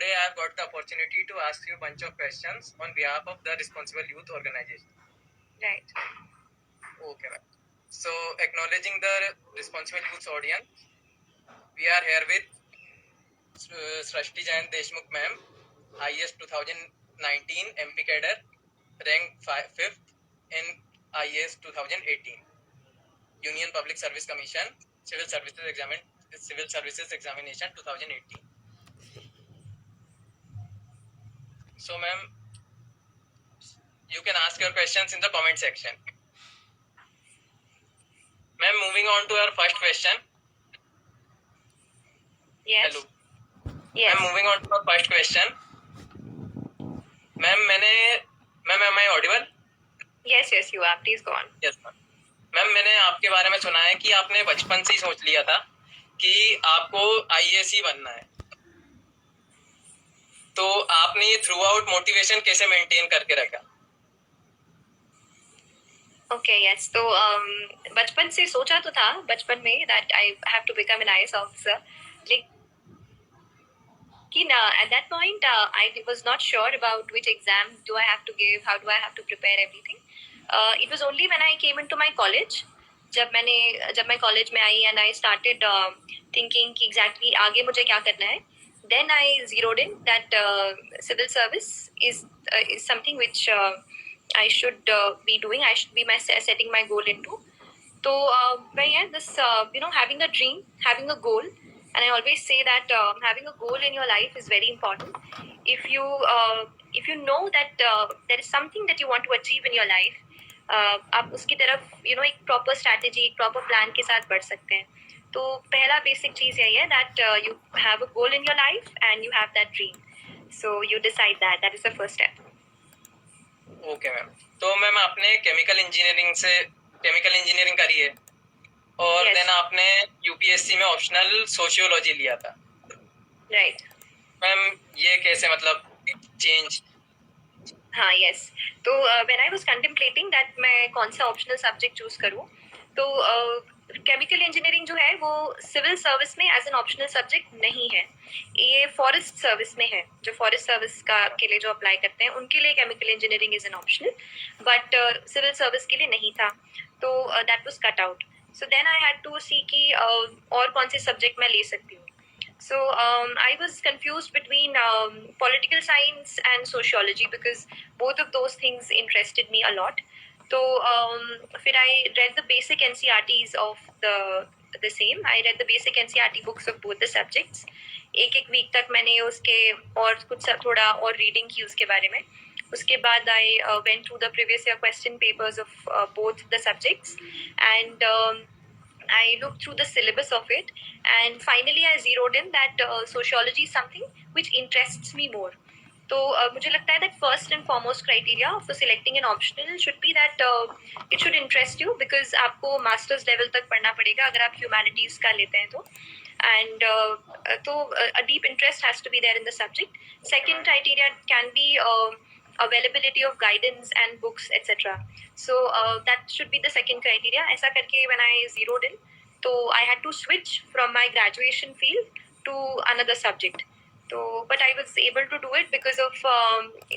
today I have got the opportunity to ask you a bunch of questions on behalf of the Responsible Youth Organization. Right. Okay, ma'am. So, acknowledging the Responsible Youth audience, we are here with Srashti Jain Deshmukh ma'am, IAS 2019 MP cadre, ranked 5th in IAS 2018, Union Public Service Commission, Civil Services Examination 2018. So, ma'am, you can ask your questions in the comment section. Ma'am, moving on to our first question. Yes. Hello. Yes. Ma'am, moving on to our first question. Ma'am, am I audible? Yes, you are. Please go on. Yes, ma'am. Ma'am, मैंने आपके बारे में सुना है कि आपने बचपन से ही सोच लिया था कि आपको आईएएस ही बनना है, तो आपने ये थ्रू आउट मोटिवेशन कैसे मेंटेन करके रखा? Okay, yes. तो बचपन से सोचा तो था बचपन में that I have to become an IAS officer, लेकिन at that point I was not sure about which exam do I have to give, how do I have to prepare everything. It was only when I came into my college, जब मैं college में आई and I started thinking कि exactly आगे मुझे क्या करना है, then I zeroed in that civil service is something which I should be doing. I should be setting my goal into. So this having a dream, having a goal, and I always say that having a goal in your life is very important. If you know that there is something that you want to achieve in your life, आप उसकी तरफ एक proper strategy, एक proper plan के साथ बढ़ सकते हैं. तो पहला basic चीज यही है that you have a goal in your life and you have that dream. So you decide that. That is the first step. Okay ma'am, तो मैम आपने केमिकल इंजीनियरिंग करी है और Yes. देन आपने यूपीएससी में ऑप्शनल सोशियोलॉजी लिया था. Right. Ma'am, ये कैसे मतलब चेंज? हाँ, यस। तो when I was contemplating that मैं कौन सा ऑप्शनल सब्जेक्ट चूज करूँ, तो केमिकल इंजीनियरिंग जो है वो सिविल सर्विस में एज एन ऑप्शनल सब्जेक्ट नहीं है. ये फॉरेस्ट सर्विस में है. जो फॉरेस्ट सर्विस का के लिए जो अप्लाई करते हैं उनके लिए chemical engineering is an optional, but civil service के लिए नहीं था. तो that was cut out. So then I had to see कि और कौन से सब्जेक्ट मैं ले सकती हूँ. So I was confused between political science and sociology because both of those things interested me a lot. So फिर I read the basic NCERTs of the same. I read the basic NCERT books of both the subjects. एक week तक मैंने उसके और कुछ थोड़ा और reading की उसके बारे में. उसके बाद I went through the previous year question papers of both the subjects, and I looked through the syllabus of it, and finally I zeroed in that sociology is something which interests me more. तो मुझे लगता है that first and foremost criteria for selecting an optional should be that it should interest you, because आपको masters level तक पढ़ना पड़ेगा अगर आप humanities का लेते हैं तो. And तो a deep interest has to be there in the subject. Second criteria can be availability of guidance and books, etc. So that should be the second criteria. ऐसा करके when I zeroed in, so I had to switch from my graduation field to another subject. So but I was able to do it because of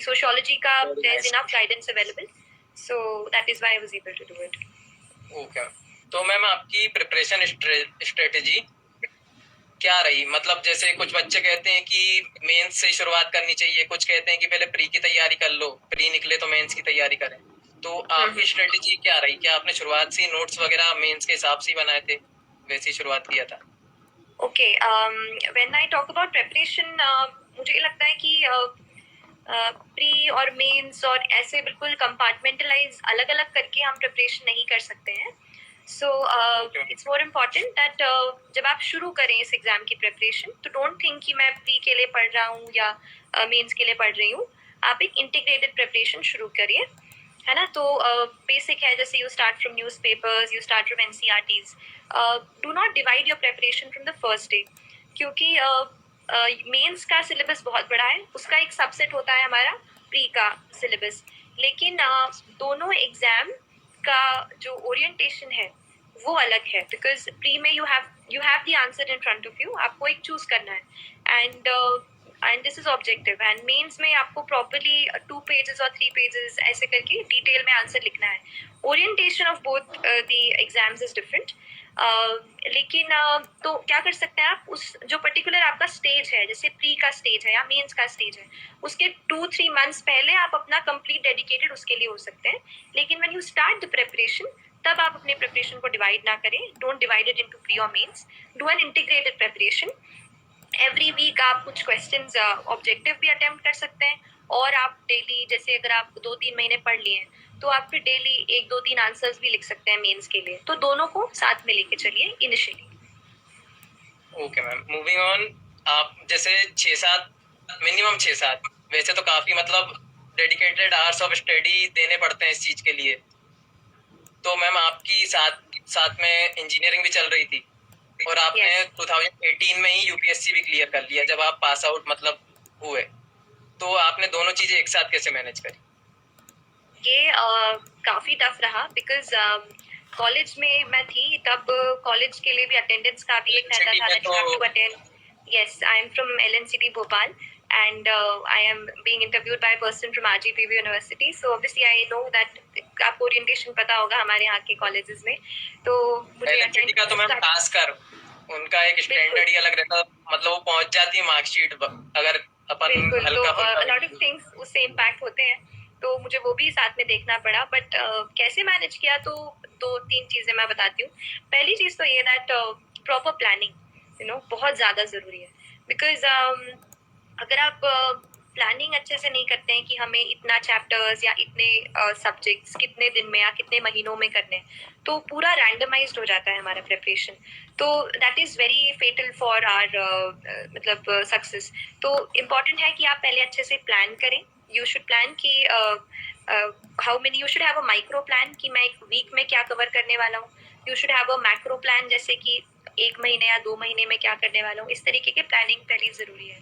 sociology ka there's enough guidance available. So that is why I was able to do it. Okay, तो ma'am आपकी preparation strategy क्या रही? मतलब जैसे कुछ बच्चे कहते हैं कि मेंस से शुरुआत करनी चाहिए, कुछ कहते हैं कि पहले प्री की तैयारी कर लो, प्री निकले तो मेंस की तैयारी करें. तो आपकी स्ट्रेटेजी क्या रही? क्या आपने शुरुआत से नोट्स वगैरह मेंस के हिसाब से बनाए थे, वैसे ही शुरुआत किया था? Okay, when I talk about preparation, मुझे लगता है कि प्री और मेंस और ऐसे बिल्कुल कंपार्टमेंटलाइज अलग अलग करके हम प्रिपरेशन नहीं कर सकते हैं. So it's more important that जब आप शुरू करें इस एग्जाम की प्रिपरेशन, तो डोंट थिंक कि मैं प्री के लिए पढ़ रहा हूँ या मेंस के लिए पढ़ रही हूँ. आप एक इंटीग्रेटेड प्रिपरेशन शुरू करिए, है ना. तो बेसिक है, जैसे you start from news papers, you start from NCERTs. Do not divide your preparation from the first day, क्योंकि मेंस का सिलेबस बहुत बड़ा है. उसका एक सबसेट होता है हमारा प्री का सिलेबस. लेकिन दोनों एग्जाम का जो ओरिएंटेशन है वो अलग है, बिकॉज प्री में you have the answer in front of you. आपको एक चूज करना है, and and this is objective, and mains में आपको प्रॉपर्ली 2 पेजेस और 3 पेजेस ऐसे करके डिटेल में आंसर लिखना है. Orientation of both the exams is different. लेकिन तो क्या कर सकते हैं आप, उस जो पर्टिकुलर आपका स्टेज है, जैसे प्री का स्टेज है या मेंस का स्टेज है, उसके 2-3 मंथ्स पहले आप अपना कंप्लीट डेडिकेटेड उसके लिए हो सकते हैं. लेकिन when you start the preparation, तब आप अपने प्रिपरेशन को डिवाइड ना करें. Don't divide it into pre और mains. Do an integrated preparation. Every week आप कुछ क्वेश्चंस ऑब्जेक्टिव भी अटेम्प्ट कर सकते हैं, और आप डेली, जैसे अगर आप 2-3 महीने पढ़ लिए हैं, तो आप फिर डेली 1-2-3 आंसर्स भी लिख सकते हैं मेंस के लिए. तो दोनों को साथ में लेके चलिए initially. Okay ma'am, moving on. आप जैसे 6-7, मिनिमम 6-7, वैसे तो काफी मतलब डेडिकेटेड आवर्स ऑफ स्टडी देने पड़ते हैं इस चीज के लिए. तो मैम आपकी साथ में इंजीनियरिंग भी चल रही थी, और आपने Yes. 2018 में ही यूपीएससी भी क्लियर कर लिया जब आप पास आउट मतलब हुए. तो आपने दोनों चीजें एक साथ कैसे मैनेज करी? ये काफ़ी टफ रहा, बिकॉज कॉलेज में मैं थी तब. कॉलेज के लिए भी अटेंडेंस का भी एक रहता था that you have to attend. Yes, I am from LNCT Bhopal, and I am being interviewed by a person from RGPV University. So obviously I know that आपको ओरिएंटेशन पता होगा हमारे यहाँ के कॉलेजेस में. तो मुझे एलएनसीटी का तो मैम खासकर उनका एक स्टैंडर्ड ही अलग रहता, मतलब वो पहुंच जाती है मार्कशीट अगर अपन बिल्कुल. तो हल्का लॉट ऑफ थिंग्स उससे इम्पैक्ट होते हैं, तो मुझे वो भी साथ में देखना पड़ा. बट कैसे मैनेज किया, तो 2-3 चीज़ें मैं बताती हूँ. पहली चीज़ तो ये दैट प्रॉपर प्लानिंग बहुत ज़्यादा ज़रूरी है. बिकॉज अगर आप प्लानिंग अच्छे से नहीं करते हैं कि हमें इतना चैप्टर्स या इतने सब्जेक्ट्स कितने दिन में या कितने महीनों में करने हैं, तो पूरा रैंडमाइज्ड हो जाता है हमारा प्रिपरेशन. तो that is very fatal for our मतलब सक्सेस. तो इम्पॉर्टेंट है कि आप पहले अच्छे से प्लान करें. यू शुड प्लान कि how many, you should have a micro plan कि मैं एक वीक में क्या कवर करने वाला हूँ. You should have a macro plan, जैसे कि 1 महीने या 2 महीने में क्या करने वाला हूँ. इस तरीके के प्लानिंग पहले ज़रूरी है.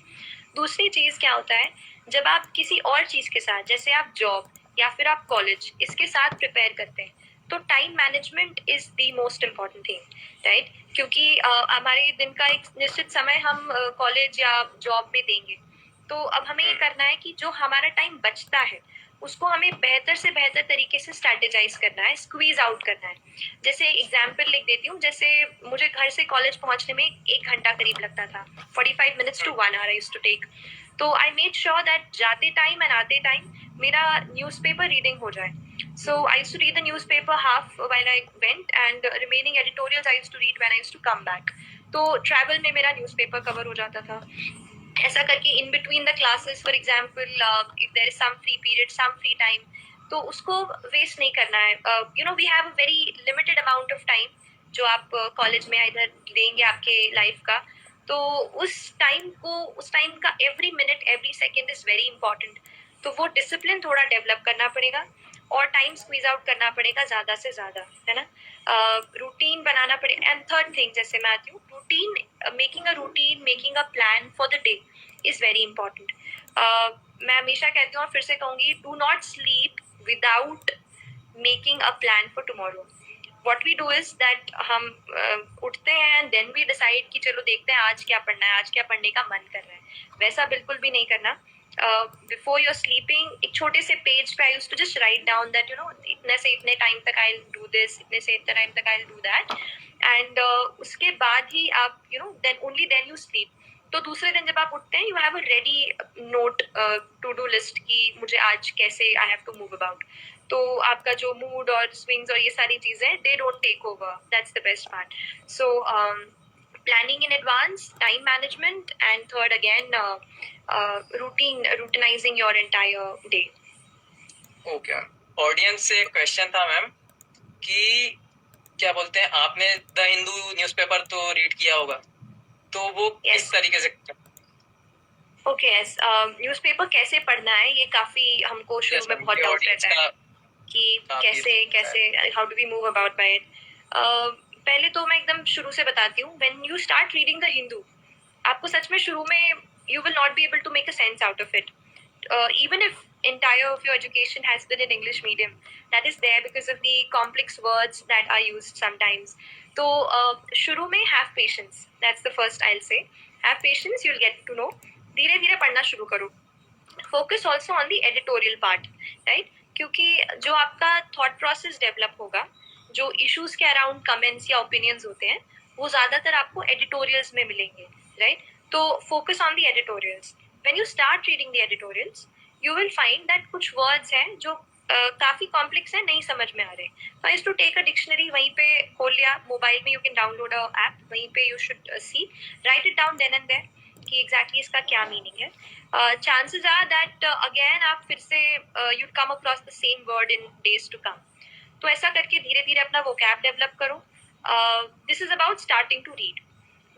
दूसरी चीज़ क्या होता है, जब आप किसी और चीज़ के साथ, जैसे आप जॉब या फिर आप कॉलेज, इसके साथ प्रिपेयर करते हैं, तो time management is the most important thing, right. क्योंकि हमारे दिन का एक निश्चित समय हम कॉलेज या जॉब में देंगे. तो अब हमें ये करना है कि जो हमारा टाइम बचता है, उसको हमें बेहतर से बेहतर तरीके से स्ट्रैटेजाइज करना है, स्क्वीज आउट करना है. जैसे एग्जाम्पल लिख देती हूँ. जैसे मुझे घर से कॉलेज पहुँचने में 1 घंटा करीब लगता था. 45 minutes to 1 hour I used to take. तो आई मेड श्योर दैट जाते टाइम एंड आते टाइम मेरा न्यूज़पेपर रीडिंग हो जाए. So I used to read the newspaper half while I went, and remaining editorials I used to read when I used to come back. तो travel में मेरा newspaper cover हो जाता था. ऐसा करके in between the classes, for example if there is some free period, some free time, तो उसको वेस्ट नहीं करना है. We have a very limited amount of time जो आप कॉलेज में इधर देंगे आपके लाइफ का. तो उस टाइम का every minute, every second is very important. तो वो डिसिप्लिन थोड़ा डेवलप करना पड़ेगा, और टाइम स्क्वीज आउट करना पड़ेगा ज़्यादा से ज़्यादा, है ना. रूटीन बनाना पड़ेगा. एंड थर्ड थिंग, जैसे मैं आती हूँ, routine, making a routine, making a plan for the day is very important. मैं हमेशा कहती हूँ और फिर से कहूँगी, do not sleep without making a plan for tomorrow. What we do is that हम उठते हैं एंड देन वी डिसाइड कि चलो देखते हैं आज क्या पढ़ना है, आज क्या पढ़ने का मन कर रहा है. वैसा बिल्कुल भी नहीं करना. बिफोर यूर स्लीपिंग एक छोटे से पेज पे I used to just write down that इतने से इतने टाइम तक आई विल डू दिस, इतने से इतने टाइम तक I will do that. And उसके बाद ही आप then only then you sleep. तो दूसरे दिन जब आप उठते हैं, you have a ready note, to do list कि मुझे आज कैसे I have to move about. तो आपका जो मूड और स्विंग्स और ये सारी चीज़ें, they don't take over. That's the best part. So planning in advance, time management, and third again, routinizing your entire day. Okay ma'am. Audience से question था मैम कि क्या बोलते हैं, आपने द हिंदू न्यूज़पेपर तो रीड किया होगा, तो वो किस तरीके से? Okay, yes. न्यूज़पेपर कैसे पढ़ना है, ये काफ़ी हमको शुरू में बहुत डाउट रहता है कि कैसे how do we move about by it. पहले तो मैं एकदम शुरू से बताती हूँ. When you start reading the Hindu, आपको सच में शुरू में you will not be able to make a sense out of it. Even if entire of your education has been in English medium, that is there because of the complex words that are used sometimes. So शुरू में have patience. That's the first I'll say. Have patience, you'll get to know. धीरे धीरे पढ़ना शुरू करो. Focus also on the editorial part, right? क्योंकि जो आपका थॉट प्रोसेस डेवलप होगा, जो इश्यूज के अराउंड कमेंट्स या ओपिनियंस होते हैं, वो ज्यादातर आपको एडिटोरियल्स में मिलेंगे, राइट? तो focus on the editorials. When you start reading the editorials, you will find that कुछ वर्ड्स हैं जो काफी कॉम्प्लेक्स है, नहीं समझ में आ रहे. तो I to take a dictionary, वहीं पे खोल लिया मोबाइल में, you can download a app, वहीं पे you should see, write it down then and there कि एग्जैक्टली इसका क्या मीनिंग है. chances are that again आप फिर से you'd come across the same word in days to come. तो ऐसा करके धीरे धीरे अपना vocab डेवलप करो. This is about starting to read.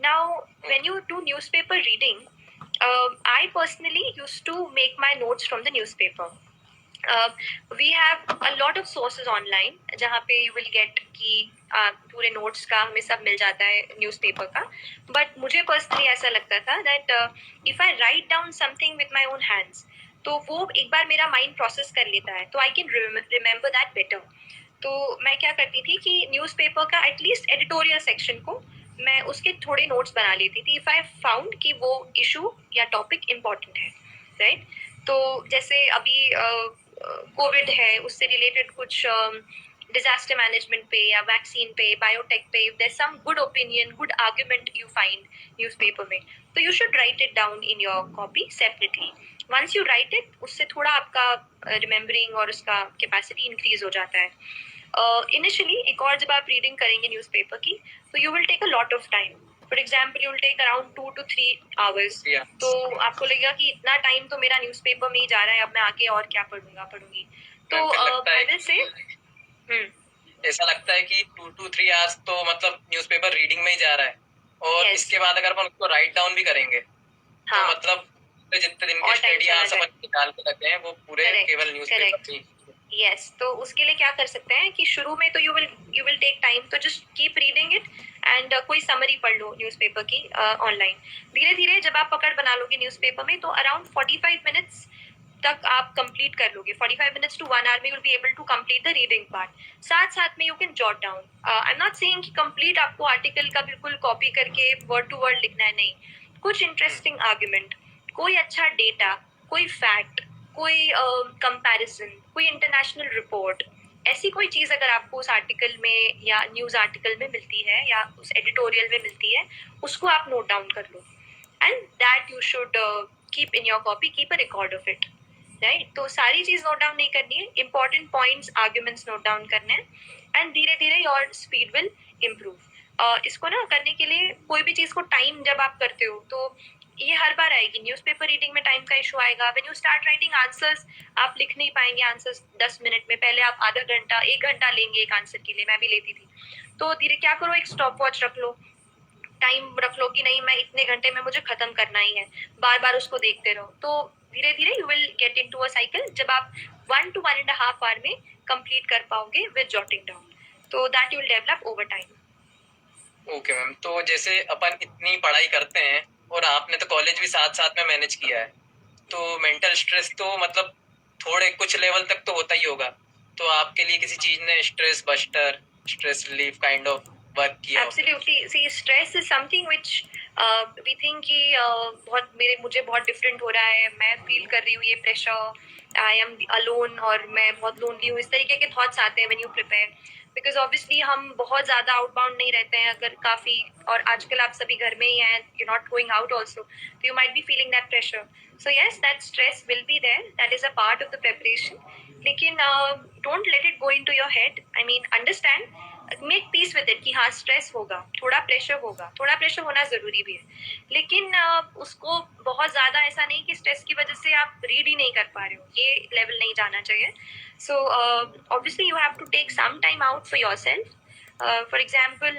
Now when you do newspaper reading, I personally used to make my notes from the newspaper. We have a lot of sources online जहाँ पे you will get कि पूरे notes का हमें सब मिल जाता है newspaper का. बट मुझे पर्सनली ऐसा लगता था that if I write down something with my own hands, तो वो एक बार मेरा माइंड प्रोसेस कर लेता है, तो I can remember that better. तो मैं क्या करती थी कि न्यूज़पेपर का एटलीस्ट एडिटोरियल सेक्शन को मैं उसके थोड़े नोट्स बना लेती थी इफ आई फाउंड कि वो इशू या टॉपिक इम्पॉर्टेंट है, राइट? तो जैसे अभी कोविड है, उससे रिलेटेड कुछ डिजास्टर मैनेजमेंट पे या वैक्सीन पे, बायोटेक पे, there some good opinion, good argument you find newspaper में, तो you should write it down in your copy separately. Once you write it, उससे थोड़ा आपका रिमेम्बरिंग और उसका कैपेसिटी इंक्रीज हो जाता है. इनिशियली एक और जब आप रीडिंग करेंगे न्यूज़पेपर की, तो you will take a lot of time. For example, you will take around 2 to 3 hours. तो आपको लगेगा कि इतना टाइम तो मेरा न्यूज़पेपर में ही जा रहा है, अब मैं आगे और क्या पढ़ूंगी. तो आई विल से ऐसा लगता है कि 2 to 3 hours तो मतलब न्यूज़पेपर रीडिंग में ही जा रहा है, और Yes. इसके बाद अगर अपन उसको राइट डाउन भी करेंगे हाँ. तो मतलब जितने दिन के और time स्टडी चला आवर्स जाए. अपन निकाल के रखे हैं वो पूरे Correct, केवल न्यूज़पेपर correct. पे ही. यस, तो उसके लिए क्या कर सकते हैं कि शुरू में तो यू विल टेक टाइम, तो just keep reading it and कोई समरी पढ़ लो न्यूज़पेपर की ऑनलाइन. धीरे धीरे जब आप पकड़ बना लोगे न्यूज़पेपर में, तो अराउंड 45 मिनट्स तक आप कंप्लीट कर लोगे. 45 मिनट्स टू 1 hour में you will be able to complete the reading part. साथ साथ में you can jot down. I am not saying कि कंप्लीट आपको आर्टिकल का बिल्कुल कॉपी करके वर्ड टू वर्ड लिखना है, नहीं. कुछ इंटरेस्टिंग आर्ग्यूमेंट, कोई अच्छा डेटा, कोई फैक्ट, कोई कंपैरिजन, कोई इंटरनेशनल रिपोर्ट, ऐसी कोई चीज़ अगर आपको उस आर्टिकल में या न्यूज़ आर्टिकल में मिलती है या उस एडिटोरियल में मिलती है, उसको आप नोट डाउन कर लो. And that you should keep in your copy, keep a record of it, right? तो सारी चीज़ नोट डाउन नहीं करनी है, important points, arguments note down करने हैं. एंड धीरे धीरे योर स्पीड विल इम्प्रूव. इसको ना करने के लिए कोई भी चीज़ को टाइम जब आप करते हो, तो ये हर बार आएगी. न्यूज़पेपर रीडिंग में टाइम का इशू आएगा. When you start writing answers, आप लिख नहीं पाएंगे आंसर्स 10 मिनट में. पहले आप आधा घंटा, 1 घंटा लेंगे एक आंसर के लिए, मैं भी लेती थी. तो धीरे क्या करो, एक स्टॉप वॉच रख लो, टाइम रख लो कि नहीं, मैं इतने घंटे में मुझे खत्म करना ही है. बार बार उसको देखते रहो. तो धीरे धीरे you will get into a cycle जब आप 1 to 1.5 hour में कंप्लीट कर पाओगे विद जॉटिंग डाउन. तो that you will develop over time. Okay ma'am, तो जैसे अपन इतनी पढ़ाई करते हैं और आपने तो कॉलेज भी साथ साथ में मैनेज किया है, तो मेंटल स्ट्रेस तो मतलब थोड़े कुछ लेवल तक तो होता ही होगा. तो आपके लिए किसी चीज ने stress buster, stress relief kind of work किया हो? Absolutely. See, stress is something which we think कि मुझे बहुत डिफरेंट हो रहा है, मैं फील कर रही हूँ ये प्रेशर, आई एम अलोन और मैं बहुत लोनली हूँ, इस तरीके के थॉट्स आते हैं when you prepare. Because obviously हम बहुत ज़्यादा आउटबाउंड नहीं रहते हैं अगर काफ़ी, और आजकल आप सभी घर में ही हैं, you not going out also, तो you might be feeling that pressure. So yes, that stress will be there, that is a part of the preparation. लेकिन don't let it go in to your head. I mean, understand, make peace with it कि हाँ, stress होगा, थोड़ा pressure होगा, थोड़ा pressure होना ज़रूरी भी है. लेकिन उसको बहुत ज़्यादा ऐसा नहीं कि स्ट्रेस की वजह से आप रीड ही नहीं कर पा रहे हो, ये लेवल नहीं जाना चाहिए. So obviously you have to take some time out for yourself. For example,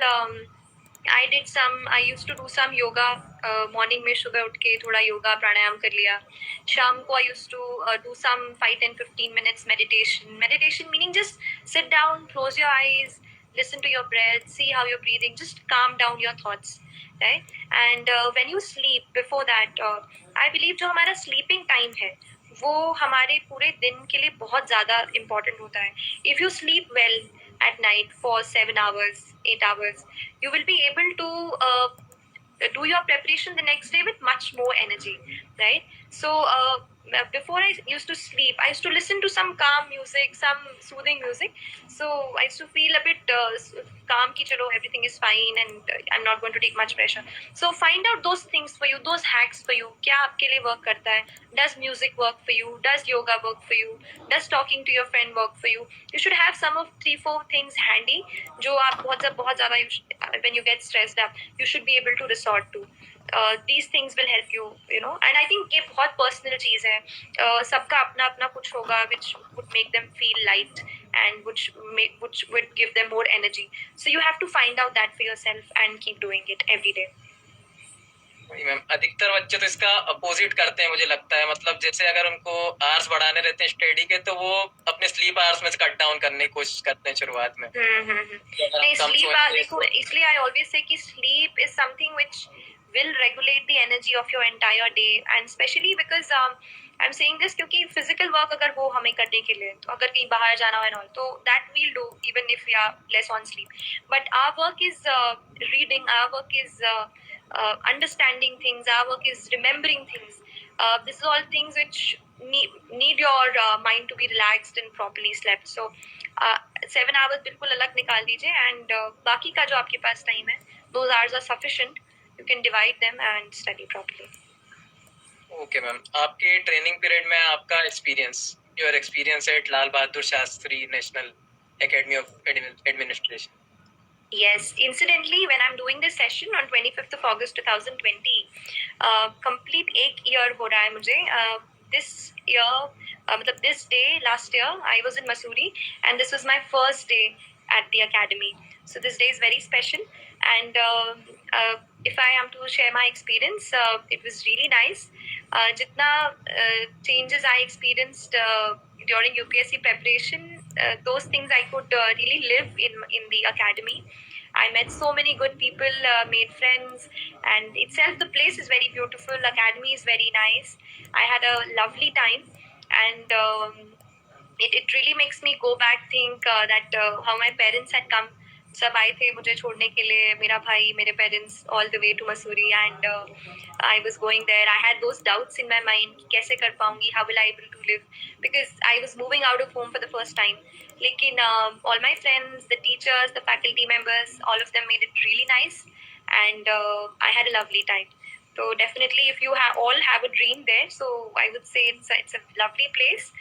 I used to do some yoga. Morning में सुबह उठ के थोड़ा योगा प्राणायाम कर लिया. शाम को I used to do some 5-10-15 minutes meditation meaning just sit down, close your eyes, listen to your breath, see how you're breathing, just calm down your thoughts, right? And when you sleep, before that, I believe जो हमारा sleeping time है वो हमारे पूरे दिन के लिए बहुत ज़्यादा important होता है. If you sleep well at night for 7 hours, 8 hours, you will be able to do your preparation the next day with much more energy, right? So before I used to sleep, I used to listen to some calm music, some soothing music. So I used to feel a bit calm ki chalo everything is fine and I'm not going to take much pressure. So find out those things for you, those hacks for you. क्या आपके लिए work करता है? Does music work for you? Does yoga work for you? Does talking to your friend work for you? You should have some of 3-4 things handy जो आप बहुत ज़्यादा when you get stressed up, you should be able to resort to. These things will help you, you know. And I think ये बहुत personal चीज़ है. सबका अपना अपना कुछ होगा which would make them feel light and which would give them more energy. So you have to find out that for yourself and keep doing it every day. Ma'am अधिकतर बच्चे तो इसका अपोजिट करते हैं मुझे लगता है, मतलब जैसे अगर उनको आवर्स बढ़ाने रहते हैं स्टडी के तो वो अपने स्लीप आवर्स में से कट डाउन करने की कोशिश करते हैं शुरुआत में। नहीं, स्लीप देखो, इसलिए आई ऑलवेज से कि sleep is something which will regulate the energy of your entire day, and especially because I'm saying this क्योंकि physical work अगर हो हमें करने के लिए, तो अगर कहीं बाहर जाना हो and all, तो that we'll do even if we are less on sleep. But our work is reading, our work is understanding things, our work is remembering things. This is all things which need your mind to be relaxed and properly slept. So 7 hours बिल्कुल अलग निकाल दीजिए, and बाकी का जो आपके पास time है, those hours are sufficient. You can divide them and study properly. Okay ma'am, आपके ट्रेनिंग पीरियड में आपका experience, your experience eight Lal Bahadur Shastri national academy of administration. Yes, incidentally, when I'm doing this session on 25th of August 2020, complete एक year हो रहा है मुझे. This year, मतलब this day last year, I was in Mussoorie, and this was my first day at the academy. So this day is very special, and if I am to share my experience, it was really nice. जितना changes I experienced during UPSC preparation, those things I could really live in the academy. I met so many good people, made friends, and itself the place is very beautiful. Academy is very nice. I had a lovely time, and it really makes me go back, think that how my parents had come. सब आए थे मुझे छोड़ने के लिए, मेरा भाई, मेरे parents, all the way to Mussoorie, and I was going there. I had those doubts in my mind कि कैसे कर पाऊंगी, how will I able to live, because I was moving out of home for the first time. लेकिन all my friends, the teachers, the faculty members, all of them made it really nice, and I had a lovely time. So definitely, if you all have a dream there, so I would say it's a lovely place,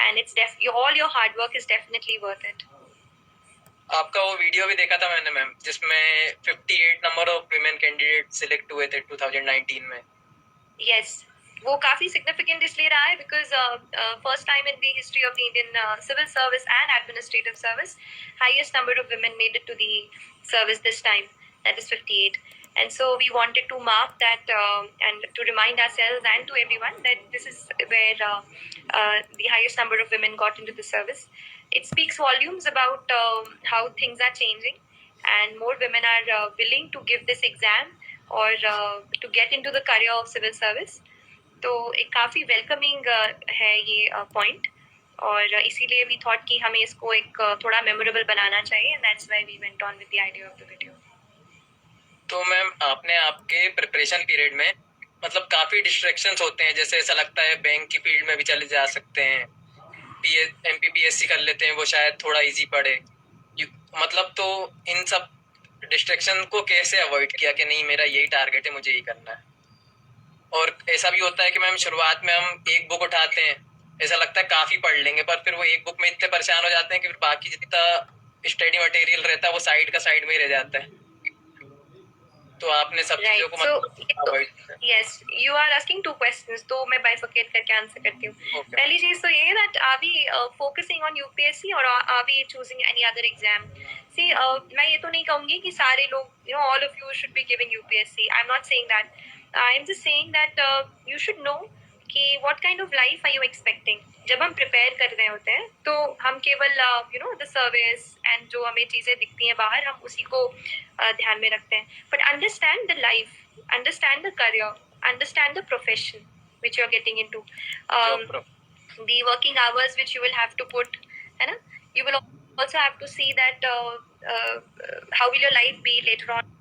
and all your hard work is definitely worth it. आपका वो video भी देखा था मैंने ma'am, जिसमें 58 number of women candidate select हुए थे 2019 में. Yes, वो काफी significant इसलिए रहा है because first time in the history of the Indian civil service and administrative service, highest number of women made it to the service this time, that is 58. And so we wanted to mark that and to remind ourselves and to everyone that this is where the highest number of women got into the service. It speaks volumes about how things are changing, and more women are willing to give this exam or to get into the career of civil service. तो एक काफ़ी welcoming है ये point, और इसीलिए we thought कि हमें इसको एक थोड़ा मेमोरेबल बनाना चाहिए, and that's why we went on with the idea of the video. तो मैम आपने आपके प्रिपरेशन पीरियड में मतलब काफी डिस्ट्रैक्शंस होते हैं, जैसे ऐसा लगता है बैंक की फील्ड में भी चले जा सकते हैं, MPPSC कर लेते हैं, वो शायद थोड़ा इजी पड़े, मतलब तो इन सब डिस्ट्रैक्शन को कैसे अवॉइड किया कि नहीं मेरा यही टारगेट है, मुझे यही करना है. और ऐसा भी होता है कि मैम शुरुआत में हम एक बुक उठाते हैं, ऐसा लगता है काफी पढ़ लेंगे, पर फिर वो एक बुक में इतने परेशान हो जाते हैं कि फिर बाकी जितना स्टडी मटेरियल रहता है वो साइड का साइड में ही रह जाता है. तो आपने सब चीजों को मतलब yes, you are asking two questions, तो मैं bifurcate करके आंसर करती हूँ. Okay. पहली चीज तो ये है that are we focusing on UPSC or are we choosing any other exam? See, मैं ये तो नहीं कहूँगी कि सारे लोग, you know, all of you should be giving UPSC. I'm not saying that. I'm just saying that you should know कि what kind of life are you expecting. जब हम प्रिपेयर कर रहे होते हैं तो हम केवल you know the service and जो हमें चीज़ें दिखती हैं बाहर, हम उसी को ध्यान में रखते हैं. But understand the life, understand the career, understand the profession which you are getting into, the working hours which you will have to put, है ना. You will also have to see that how will your life be later on.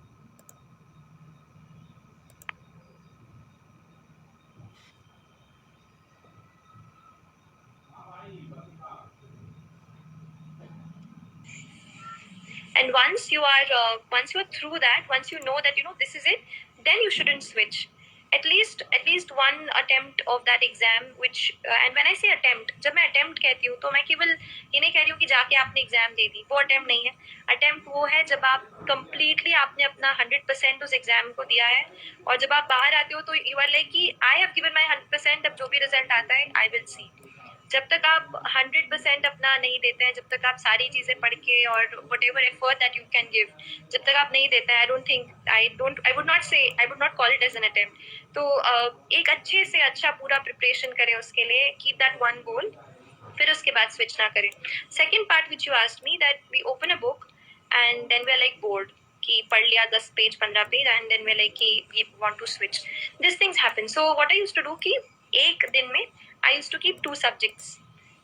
And once you are through that, once you know that this is it, then you shouldn't switch. At least one attempt of that exam, which and when I say attempt, जब मैं attempt कहती हूँ तो मैं केवल ये नहीं कह रही हूँ कि जाके आपने एग्जाम दे दी, वो attempt नहीं है. Attempt वो है जब आप completely आपने अपना 100% उस एग्जाम को दिया है, और जब आप बाहर आते हो तो you are like कि I have given my 100%, अब जो भी रिजल्ट आता है I will see. जब तक आप 100% अपना नहीं देते हैं, जब तक आप सारी चीजें पढ़ के और whatever effort that you can give, जब तक आप नहीं देते हैं, I would not call it as an attempt. तो एक अच्छे से अच्छा पूरा प्रिपरेशन करें उसके लिए, कीप दैट वन गोल, फिर उसके बाद स्विच ना करें. Second part which you asked me, that we open a book and then we are like bored कि पढ़ लिया 10 page 15 page and then we like कि we want to switch. This things happen. So what I used to do कि एक दिन में I used to keep 2 subjects,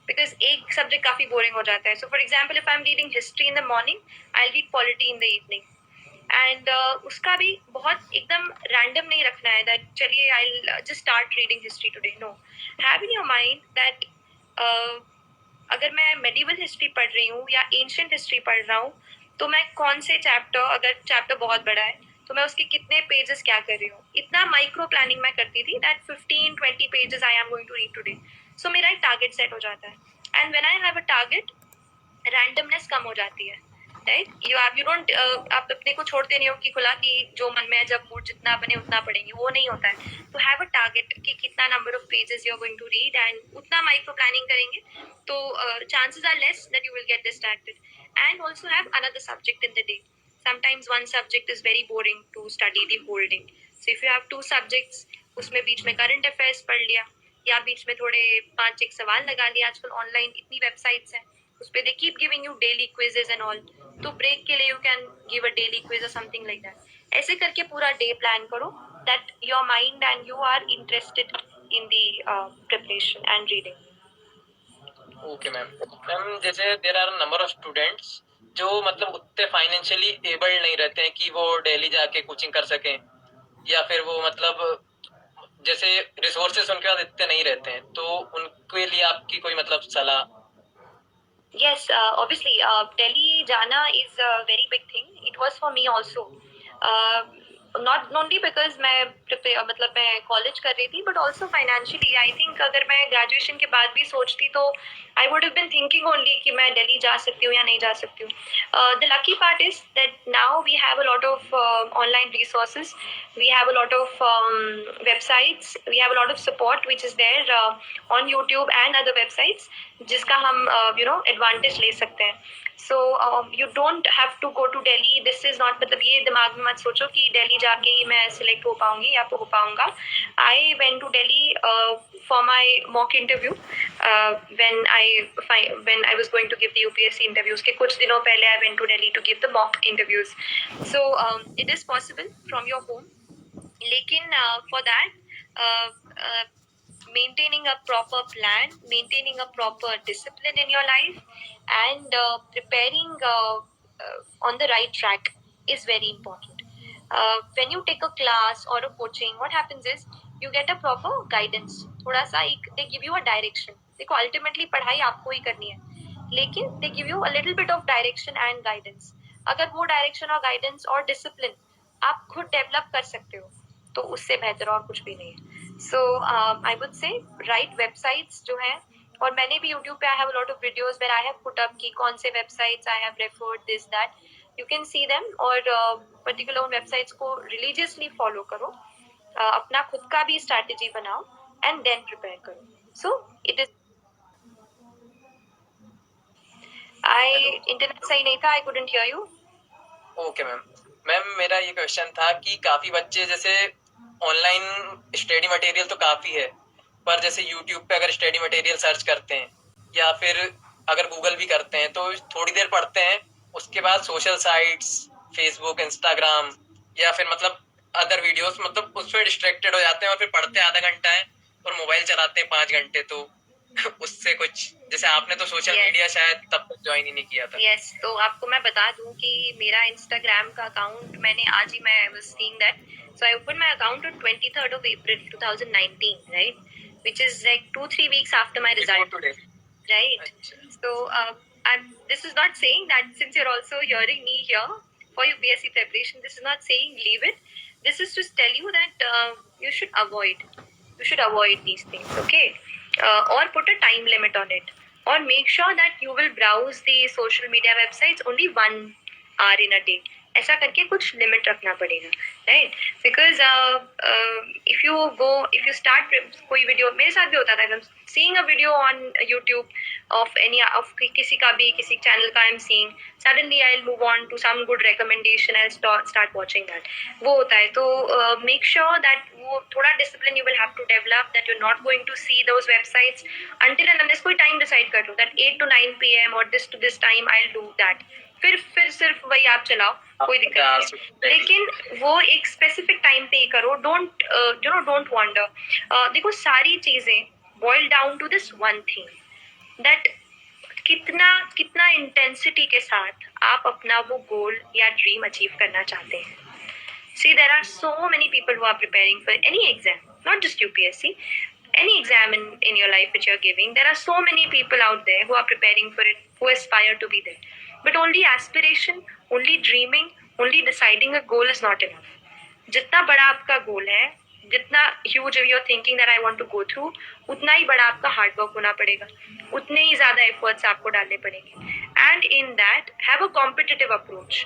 because एक subject काफी बोरिंग हो जाता है. So for example, if I am reading history in the morning, I read polity in the evening. And उसका भी बहुत एकदम रैंडम नहीं रखना है दैट चलिए I just start reading history today. No, have in your mind that अगर मैं मेडिवल हिस्ट्री पढ़ रही हूँ या एंशिएंट हिस्ट्री पढ़ रहा हूँ, तो मैं कौन से चैप्टर, अगर चैप्टर बहुत बड़ा है तो मैं उसके कितने पेजेस क्या कर रही हूँ, इतना माइक्रो प्लानिंग मैं करती थी that 15-20 pages I am going to read today. सो मेरा एक टारगेट सेट हो जाता है. And when I have a target, randomness कम हो जाती है. राइट, यू डोंट, आप अपने को छोड़ते नहीं हो कि खुला कि जो मन में है, जब मूड जितना बने उतना पढ़ेंगे, वो नहीं होता है. तो हैव अ टारगेट कि कितना number of pages you are going to read, and उतना माइक्रो प्लानिंग करेंगे तो chances are less that you will get distracted. And also have another subject in the day. Sometimes one subject is very boring to study the whole day. So if you have 2 subjects, उसमें बीच में current affairs पढ़ लिया, या बीच में थोड़े 5-1 सवाल लगा लिया. आजकल ऑनलाइन इतनी वेबसाइट्स हैं, उस पे they keep giving you daily quizzes and all. तो ब्रेक के लिए you can give a daily quiz और समथिंग लाइक दैट. ऐसे करके पूरा डे प्लान करो that your mind and you are interested in the preparation and reading. Okay ma'am. Ma'am जैसे there are number of students जो मतलब उतने financially able नहीं रहते हैं कि वो दिल्ली जाके कोचिंग कर सकें, या फिर वो मतलब जैसे रिसोर्सेस उनके पास इतने नहीं रहते हैं, तो उनके लिए आपकी कोई मतलब सलाह? Yes, obviously, Delhi Jana is a very big thing. It was for me also. Not only because मतलब मैं कॉलेज कर रही थी, but also financially. I think अगर मैं ग्रेजुएशन के बाद भी सोचती तो I would have been thinking only कि मैं दिल्ली जा सकती हूँ या नहीं जा सकती हूँ. The lucky part is that now we have a lot of online resources. We have a lot of websites. We have a lot of support which is there on YouTube and other websites, जिसका हम advantage ले सकते हैं. So you don't have to go to Delhi. This is not, मतलब ये दिमाग में मत सोचो कि दिल्ली जाके ही मैं सिलेक्ट हो पाऊंगी या हो पाऊंगा. I went to Delhi for my mock interview when I was going to give the UPSC interviews के कुछ दिनों पहले. I went to Delhi to give the mock interviews. So it is possible from your home, लेकिन for that maintaining a proper plan, maintaining a proper discipline in your life, and preparing on the right track is very important. When you take a class or a coaching, what happens is you get a proper guidance. थोड़ा सा एक they give you a direction. देखो ultimately पढ़ाई आपको ही करनी है, लेकिन they give you a little bit of direction and guidance. अगर वो direction और guidance और discipline आप खुद develop कर सकते हो, तो उससे बेहतर और कुछ भी नहीं है. So I would say right websites जो हैं, और मैंने भी YouTube पे I have a lot of videos where I have put up कि कौन से websites I have referred this that. You can see them, और particular उन websites को religiously follow करो, अपना खुद का भी strategy बनाओ and then prepare करो. So it is. इंटरनेट सही नहीं था, I couldn't hear you. Okay ma'am. Ma'am मेरा ये क्वेश्चन था कि काफी बच्चे जैसे ऑनलाइन स्टडी मटेरियल तो काफी है, पर जैसे यूट्यूब पे अगर स्टडी मटेरियल सर्च करते हैं या फिर अगर गूगल भी करते हैं तो थोड़ी देर पढ़ते हैं, उसके बाद सोशल साइट्स फेसबुक इंस्टाग्राम या फिर मतलब अदर वीडियोस, मतलब उस पर डिस्ट्रैक्टेड हो जाते हैं और फिर पढ़ते आधा घंटा है और मोबाइल चलाते हैं 5 घंटे. तो उससे कुछ, जैसे आपने तो सोशल मीडिया शायद तब तक ज्वाइन ही नहीं किया था. यस, तो आपको मैं बता दूं कि मेरा इंस्टाग्राम का अकाउंट मैंने आज ही, मैं was seeing that, so I opened my account on 23rd of April 2019, right, which is like 2-3 weeks after my result, right? So and this is not saying that since you're also hearing me here for your BSc preparation, this is not saying leave it. This is to tell you that you should avoid these things, okay? Or put a time limit on it, or make sure that you will browse the social media websites only 1 hour in a day. ऐसा करके कुछ limit रखना पड़ेगा, right? Because if you start कोई video, मेरे साथ भी होता था, seeing a video on YouTube of किसी का भी, किसी चैनल का I'm seeing, suddenly I'll move on to some good recommendation, I'll start watching that. वो होता है. तो make sure that वो थोड़ा discipline you will have to develop, that you're not going to see those websites until and unless कोई time decide कर लो that 8 to 9 p.m. or this to this time I'll do that. फिर सिर्फ वही आप चलाओ, कोई दिक्कत नहीं है, लेकिन वो एक स्पेसिफिक टाइम पे ही करो. Don't wander. देखो, सारी चीजें boil down to this one thing, that कितना इंटेंसिटी के साथ आप अपना वो गोल या ड्रीम अचीव करना चाहते हैं. See, there are so many people who are preparing for any exam, not just UPSC, any exam in your life which you're giving. There are so many people out there who are preparing for it, who aspire to be there. But only aspiration, only dreaming, only deciding a goal is not enough. जितना बड़ा आपका गोल है, जितना huge you're thinking that I want to go through, उतना ही बड़ा आपका hard work होना पड़ेगा, उतने ही ज़्यादा एफर्ट्स आपको डालने पड़ेंगे. And in that, have a competitive approach.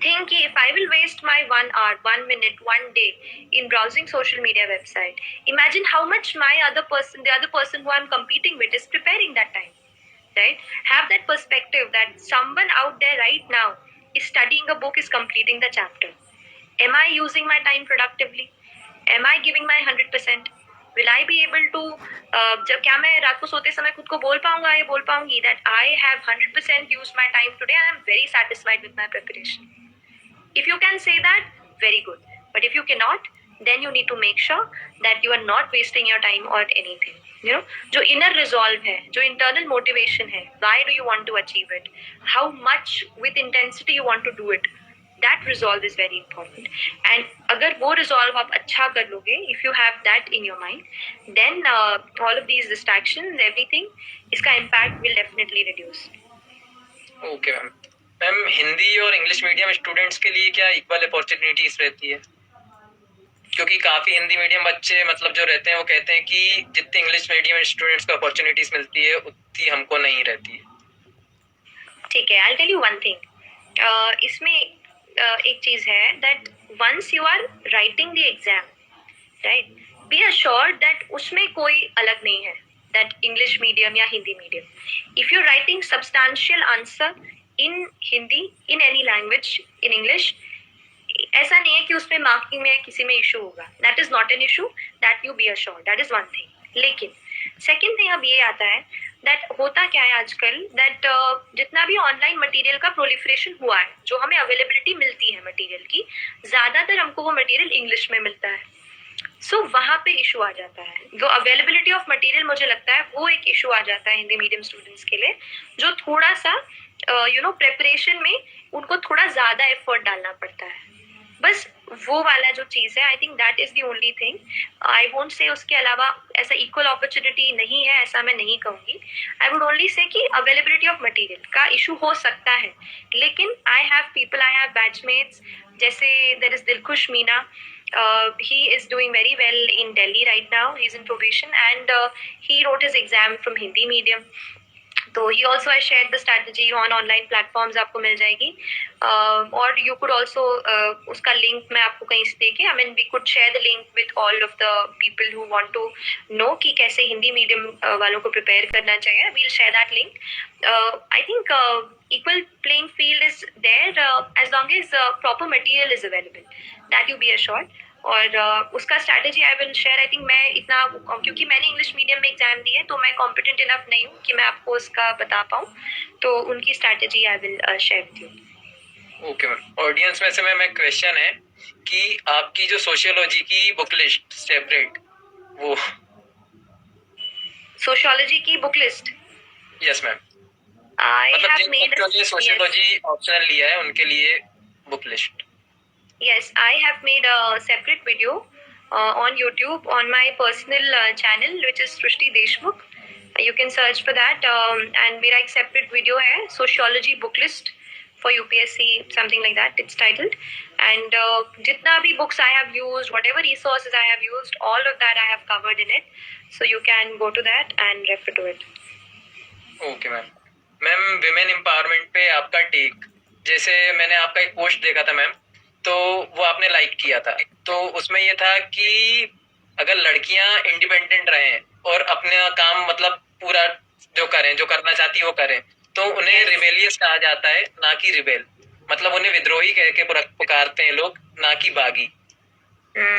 Think if I will waste my 1 hour, 1 minute, 1 day in browsing social media website, imagine how much the other person who I'm competing with is preparing that time, right? Have that perspective that someone out there right now is studying a book, is completing the chapter. Am I using my time productively? Am I giving my 100%? Will I be able to जब क्या मैं रात को सोते समय खुद को बोल पाऊंगा, ये बोल पाऊंगी that I have 100% used my time today and I'm very satisfied with my preparation? If you can say that, very good. But if you cannot, then you need to make sure that you are not wasting your time or anything. You know, जो inner resolve है, जो internal motivation है, why do you want to achieve it? How much with intensity you want to do it? That resolve is very important. And अगर वो resolve आप अच्छा कर लोगे, if you have that in your mind, then all of these distractions, everything, इसका impact will definitely reduce. Okay ma'am, Hindi और English medium students के लिए क्या इक्वल अपॉर्चुनिटीज रहती है? क्योंकि काफी हिंदी मीडियम बच्चे मतलब जो रहते हैं वो कहते हैं कि जितनी इंग्लिश मीडियम स्टूडेंट्स को अपॉर्चुनिटीज मिलती है उतनी हमको नहीं रहती है. ठीक है, I'll tell you one thing. इसमें एक चीज है that once you are writing the exam, right, be assured that उसमें कोई अलग नहीं है, that English medium या Hindi medium. If you're writing substantial answer in Hindi, in any language, in English, ऐसा नहीं है कि उसमें मार्किंग में किसी में इशू होगा. That is not an issue. That you be assured. That is one thing. लेकिन सेकेंड थिंग अब ये आता है दैट होता क्या है आजकल, दैट जितना भी ऑनलाइन मटेरियल का प्रोलिफरेशन हुआ है, जो हमें अवेलेबिलिटी मिलती है मटेरियल की, ज़्यादातर हमको वो मटेरियल इंग्लिश में मिलता है. सो वहाँ पे इशू आ जाता है. जो अवेलेबिलिटी ऑफ मटेरियल मुझे लगता है वो एक इशू आ जाता है हिंदी मीडियम स्टूडेंट्स के लिए, जो थोड़ा सा प्रिपरेशन में उनको थोड़ा ज़्यादा एफर्ट डालना पड़ता है. बस वो वाला जो चीज़ है, I think that is the only thing. I won't say उसके अलावा ऐसा इक्वल अपॉर्चुनिटी नहीं है, ऐसा मैं नहीं कहूँगी. आई वुड ओनली से कि अवेलेबिलिटी ऑफ मटेरियल का इशू हो सकता है, लेकिन I have people, I have batchmates, जैसे there is Dilkhush Meena. He is doing very well in Delhi right now. He's in probation and he wrote his exam from Hindi medium. तो he also has shared the strategy on online platforms, आपको मिल जाएगी. और you could also उसका link मैं आपको कहीं से देके, I mean we could share the link with all of the people who want to know कि कैसे हिंदी मीडियम वालों को prepare करना चाहिए. We'll share that link. I think equal playing field is there as long as proper material is available. That you be assured. और उसका strategy I will share. I think मैं इतना, क्योंकि मैंने इंग्लिश मीडियम में exam दिए तो मैं कॉम्पिटेंट इनफ नहीं हूँ कि मैं आपको उसका बता पाऊँ, तो उनकी strategy I will share with you. Okay ma'am. Audience में से मैं क्वेश्चन है कि आपकी जो सोशियोलॉजी की बुक लिस्ट सेपरेट, वो सोशियोलॉजी की book list? Yes ma'am. I have made sociology optional लिया है उनके लिए book list. Yes, I have made a separate video on YouTube on my personal channel, which is Srushti Deshmukh. You can search for that. And मेरा एक separate video है sociology book list for UPSC, something like that it's titled. And जितना भी books I have used, whatever resources I have used, all of that I have covered in it. So you can go to that and refer to it. Okay ma'am. Ma'am women empowerment पे आपका take, जैसे मैंने आपका एक post देखा था ma'am, तो वो आपने लाइक किया था, तो उसमें ये था कि अगर लड़कियां इंडिपेंडेंट रहें और अपना काम मतलब पूरा जो करें, जो करना चाहती है वो करें, तो उन्हें रिबेलियस कहा जाता है, ना कि रिबेल। मतलब उन्हें विद्रोही कह के पुकारते हैं लोग, ना कि बागी।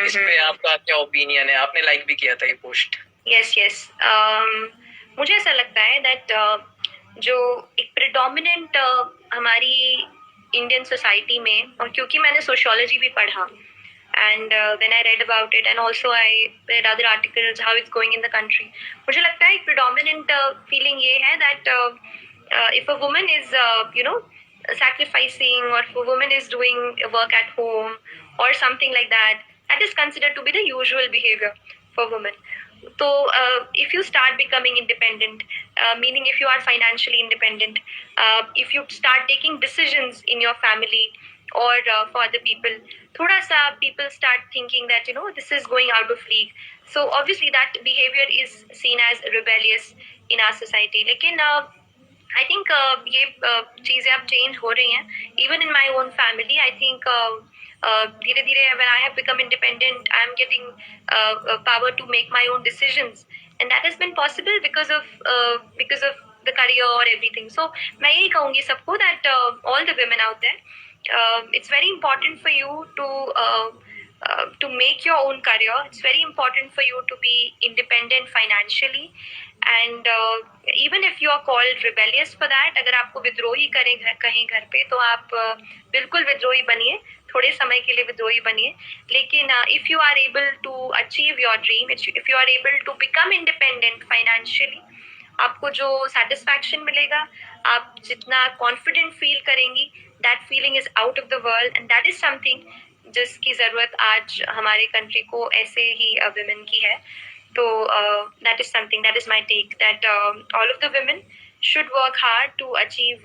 इस पे आपका क्या ओपिनियन है? आपने लाइक भी किया था ये पोस्ट। यस मुझे ऐसा लगता है दैट जो एक प्रिडोमिनेंट हमारी इंडियन सोसाइटी में, और क्योंकि मैंने सोशियोलॉजी भी पढ़ा, and when I read about it and also I read other articles how it's going in the country, मुझे लगता है एक predominant feeling ये है that if a woman is sacrificing, or if a woman is doing work at home or something like that, that is considered to be the usual behavior for women. So if you start becoming independent, meaning if you are financially independent, if you start taking decisions in your family or for other people, thoda sa people start thinking that this is going out of league. So obviously that behavior is seen as rebellious in our society. लेकिन I think ये चीजें अब change हो रही हैं. Even in my own family, I think धीरे धीरे when I have become independent, I am getting power to make my own decisions, and that has been possible because of the career or everything. So मैं यही कहूँगी सबको that all the women out there, it's very important for you to make your own career. It's very important for you to be independent financially, and even if you are called rebellious for that, अगर आपको विद्रोही कहीं घर पे, तो आप बिल्कुल विद्रोही बनिए, थोड़े समय के लिए विद्रोही बनिए. लेकिन if you are able to achieve your dream, if you are able to become independent financially, आपको जो satisfaction मिलेगा, आप जितना confident feel करेंगी, that feeling is out of the world, and that is something जिसकी जरूरत आज हमारे कंट्री को ऐसे ही women की है. So that is something, that is my take, that all of the women should work hard to achieve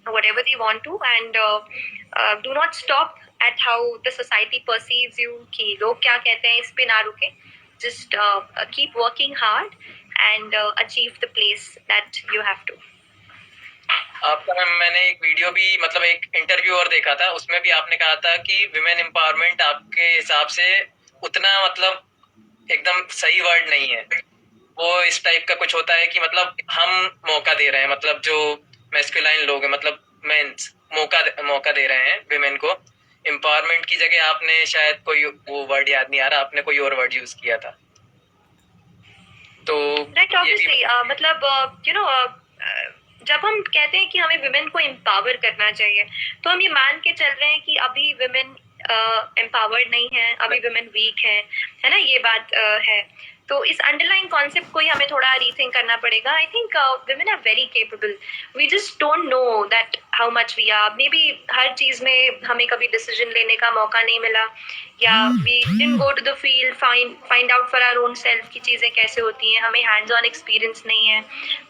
whatever they want to, and do not stop at how the society perceives you, कि लोग क्या कहते हैं इस पे ना रुके. Just keep working hard and achieve the place that you have to. आपका मैम मैंने एक वीडियो भी मतलब एक इंटरव्यू और देखा था, उसमें भी आपने कहा था कि विमेन एम्पावरमेंट आपके हिसाब से उतना मतलब एकदम सही वर्ड नहीं है। वो इस टाइप का कुछ होता है कि मतलब हम मौका दे रहे हैं, मतलब जो मैस्कुलाइन लोग हैं, मतलब मेंस मौका दे रहे हैं विमेन को। एम्पावरमेंट की जगह आपने शायद कोई वो वर्ड याद नहीं आ रहा, आपने कोई और वर्ड यूज किया था। तो राइट, ऑब्वियसली मतलब जब हम कहते हैं कि हमें विमेन को एम्पावर करना चाहिए, तो हम ये मान के चल रहे हैं कि अभी विमेन एम्पावर्ड नहीं है, अभी विमेन वीक है ना, ये बात है. तो इस अंडरलाइन कॉन्सेप्ट को ही हमें थोड़ा रीथिंक करना पड़ेगा. I think women are very capable. We just don't know that how much we are. Maybe हर चीज में हमें कभी डिसीजन लेने का मौका नहीं मिला, या we didn't go to the field find out for our own self की चीजें कैसे होती हैं. हमें हैंड्स ऑन एक्सपीरियंस नहीं है.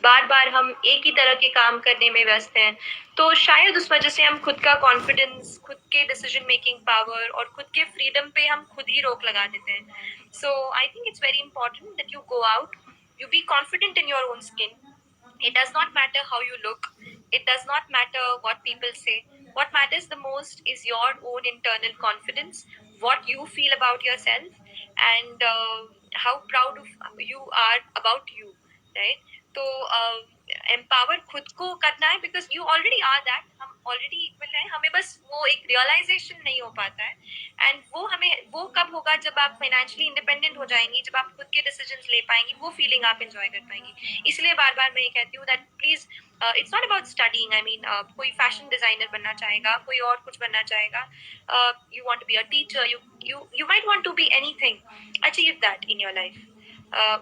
बार बार हम एक ही तरह के काम करने में व्यस्त हैं. तो शायद उस वजह से हम खुद का कॉन्फिडेंस, खुद के डिसीजन मेकिंग पावर और खुद के फ्रीडम पे हम खुद ही रोक लगा देते हैं. So I think it's very important that you go out, you be confident in your own skin. It does not matter how you look. It does not matter what people say. What matters the most is your own internal confidence, what you feel about yourself, and how proud of you are about you, right? तो empower खुद को करना है, because you already are that. हम already equal हैं, हमें बस वो एक रियलाइजेशन नहीं हो पाता है. एंड वो कब होगा? जब आप फाइनेंशियली इंडिपेंडेंट हो जाएंगी, जब आप खुद के डिसीजंस ले पाएंगी, वो फीलिंग आप एंजॉय कर पाएंगी. इसलिए बार बार मैं ये कहती हूँ that please, it's not about studying. I mean कोई फैशन डिजाइनर बनना चाहेगा, कोई और कुछ बनना चाहेगा, you want to be a teacher, you might want to be anything. Achieve that in your life.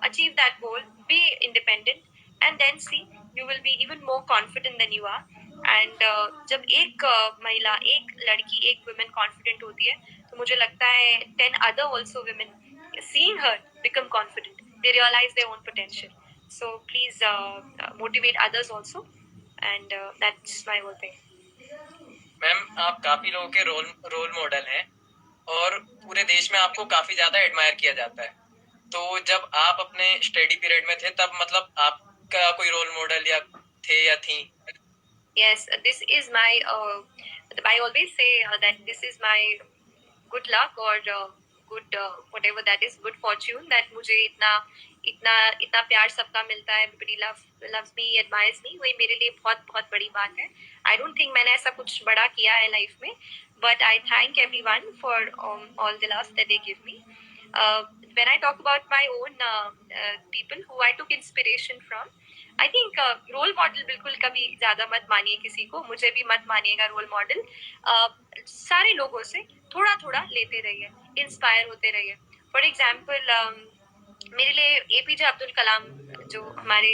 Achieve that goal, be independent, and then see, you will be even more confident than you are. And जब एक महिला, एक लड़की, एक women confident होती है, तो मुझे लगता है 10 other also women seeing her become confident, they realize their own potential. So please motivate others also, and that's my whole thing. Ma'am आप काफी लोगों के रोल रोल मॉडल हैं और पूरे देश में आपको काफी ज्यादा एडमायर किया जाता है। तो जब आप अपने स्टडी पीरियड में थे तब मतलब आपका कोई रोल मॉडल या थे या थी? Yes, this is my I always say that this is my good luck or good whatever that is, good fortune, that मुझे इतना इतना इतना प्यार सबका मिलता है, everybody loves me, admires me, वही मेरे लिए बहुत बहुत बड़ी बात है। I don't think मैंने ऐसा कुछ बड़ा किया है लाइफ में, but I thank everyone for all the love that they give me. When I talk about my own people who I took inspiration from, I think role model बिल्कुल कभी ज्यादा मत मानिए किसी को, मुझे भी मत मानिएगा रोल मॉडल। सारे लोगों से थोड़ा थोड़ा लेते रहिए, इंस्पायर होते रहिए। फॉर एग्जाम्पल मेरे लिए एपीजे अब्दुल कलाम जो हमारे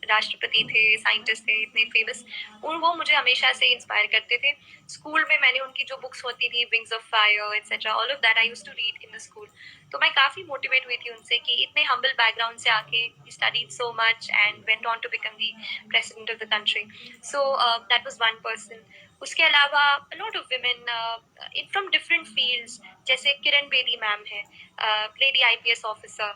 राष्ट्रपति थे, साइंटिस्ट थे इतने फेमस, वो मुझे हमेशा से इंस्पायर करते थे। स्कूल में मैंने उनकी जो बुक्स होती थी, wings of fire etcetera, all of that I used to read in the school. तो मैं काफ़ी मोटिवेट हुई थी उनसे कि इतने हम्बल बैकग्राउंड से आके studied so much and went on to become the president of the country. So that was one person. उसके अलावा lot of women in from different fields, जैसे किरण बेदी मैम है, lady IPS officer,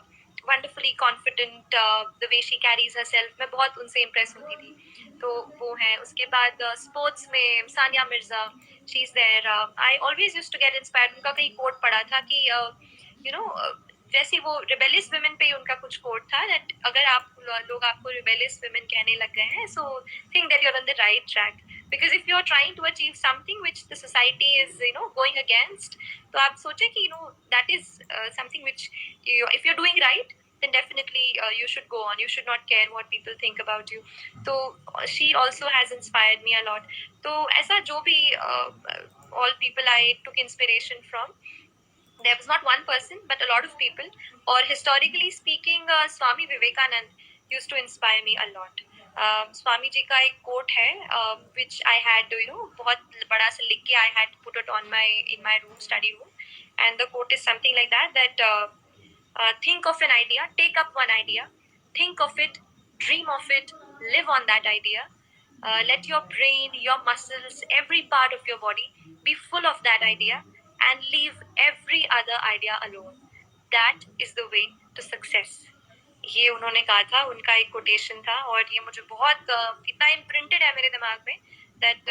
wonderfully confident, the way she carries herself, मैं बहुत उनसे impress होती थी। तो वो है। उसके बाद स्पोर्ट्स में Sania Mirza, she is there. I always used to get inspired. उनका कहीं कोट पढ़ा था कि यू नो जैसे वो रिबेलियस वुमेन पे ही उनका कुछ कोट था, दैट अगर आप लोग आपको रिबेलियस वुमेन कहने लग गए हैं, so think that you are on the right track, because if you are trying to achieve something which the society is going against, तो आप सोचें कि that is something which if you're doing right, then definitely you should go on. You should not care what people think about you. So she also has inspired me a lot. तो ऐसा जो भी all people I took inspiration from, there was not one person but a lot of people. Or historically speaking, Swami Vivekanand used to inspire me a lot. Swami ji का एक coat है which I had बहुत बड़ा सा लिख के I had put it on in my room, study room, and the quote is something like that think of an idea, take up one idea, think of it, dream of it, live on that idea. Let your brain, your muscles, every part of your body be full of that idea and leave every other idea alone. That is the way to success. ये उन्होंने कहा था, उनका एक quotation था, और ये मुझे बहुत इतना इम्प्रिंटेड है मेरे दिमाग में दैट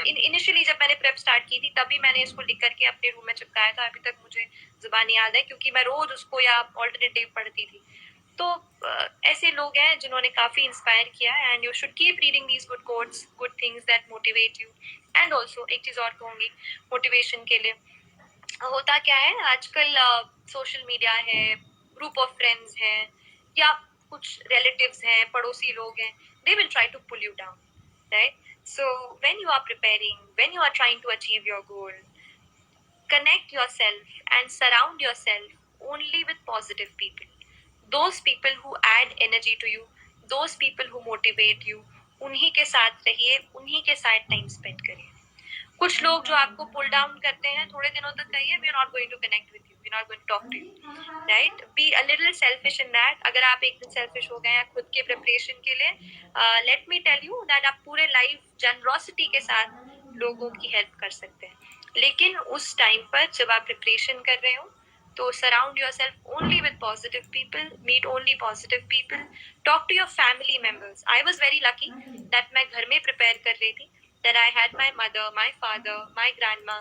इनिशियली जब मैंने प्रेप स्टार्ट की थी तभी मैंने इसको लिख करके अपने रूम में चिपकाया था। अभी तक मुझे जुबान याद है क्योंकि मैं रोज उसको या ऑल्टरनेटिव पढ़ती थी। तो ऐसे लोग हैं जिन्होंने काफ़ी इंस्पायर किया, and you should keep reading these good quotes, good things that motivate you. And also एक चीज़ और कहूँगी मोटिवेशन के लिए, होता क्या है आजकल, सोशल मीडिया है, ग्रुप ऑफ फ्रेंड्स हैं, या कुछ रिलेटिव्स हैं, पड़ोसी लोग हैं, they will try to pull you down, right? So when you are preparing, when you are trying to achieve your goal, connect yourself and surround yourself only with positive people. Those people who add energy to you, those people who motivate you, उन्हीं के साथ रहिए, उन्हीं के साथ time spend करिए। कुछ लोग जो आपको पुल डाउन करते हैं, थोड़े दिनों तक कहिए we are not going to connect with you, we are not going to talk to you, right? Be a little selfish in that. अगर आप एक दिन सेल्फिश हो गए हैं खुद के प्रिपरेशन के लिए, let me tell you that आप पूरे लाइफ जनरोसिटी के साथ लोगों की हेल्प कर सकते हैं, लेकिन उस टाइम पर जब आप प्रिपरेशन कर रहे हो तो surround yourself only with positive people, meet only positive people, talk to your family members. I was very lucky that मैं घर में प्रिपेयर कर रही थी, that I had my mother, my father, my grandma,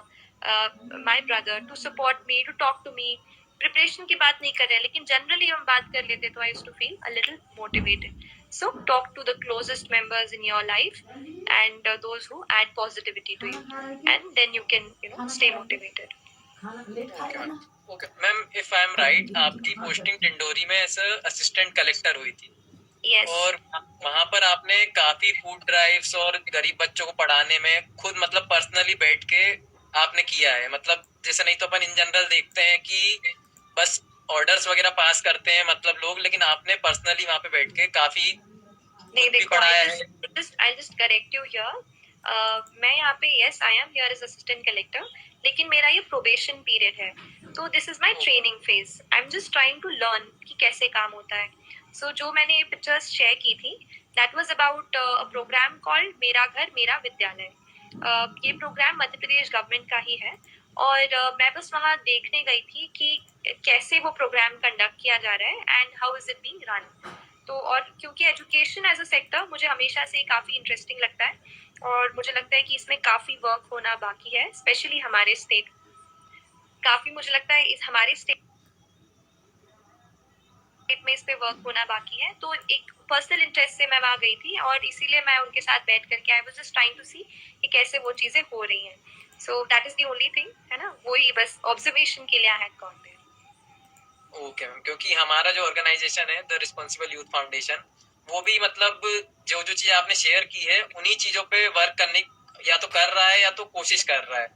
my brother to support me, to talk to me. Preparation की बात नहीं कर रहे, लेकिन जनरली हम बात कर लेते तो I used to feel a little motivated. So talk to the closest members in your life and those who add positivity to you, and then you can stay motivated. Okay ma'am, if I M right, आपकी posting टिंडोरी में as assistant collector हुई थी। Yes. और वहाँ पर आपने काफी food drives और गरीब बच्चों को पढ़ाने में खुद मतलब पर्सनली बैठ के आपने किया है। मतलब जैसे नहीं तो अपन इन जनरल देखते हैं कि बस ऑर्डर्स वगैरह पास करते हैं मतलब लोग, लेकिन आपने पर्सनली वहाँ पे बैठ के काफी नहीं, भी देखो, पढ़ाया है। I'll just correct you here. मैं यहाँ पे yes I am here as assistant collector, लेकिन मेरा ये probation period है, तो this is my training phase. I'm just trying to learn कि कैसे काम होता है। सो जो मैंने पिक्चर्स शेयर की थी that was about a programme called मेरा घर मेरा विद्यालय। ये प्रोग्राम मध्य प्रदेश गवर्नमेंट का ही है और मैं बस वहाँ देखने गई थी कि कैसे वो प्रोग्राम कंडक्ट किया जा रहा है and how is it being run. तो और क्योंकि एजुकेशन एज अ सेक्टर मुझे हमेशा से काफ़ी इंटरेस्टिंग लगता है और मुझे लगता है कि इसमें काफ़ी वर्क होना बाकी है, स्पेशली हमारे स्टेट। काफ़ी मुझे लगता है इस हमारे स्टेट में इस पे वर्क होना बाकी है। तो एक पर्सनल इंटरेस्ट से मैं वहाँ गई थी और इसीलिए मैं उनके साथ बैठ करके I was just trying to see कि कैसे वो चीज़ें हो रही हैं। So that is the only thing, है ना, वही बस ऑब्जर्वेशन के लिए I had gone there. Okay ma'am, क्योंकि हमारा जो ऑर्गेनाइजेशन है द रिस्पॉन्सिबल यूथ फाउंडेशन, वो भी मतलब जो जो चीज़ आपने शेयर की है उन्हीं चीज़ों पे वर्क करने या तो कर रहा है या तो कोशिश कर रहा है,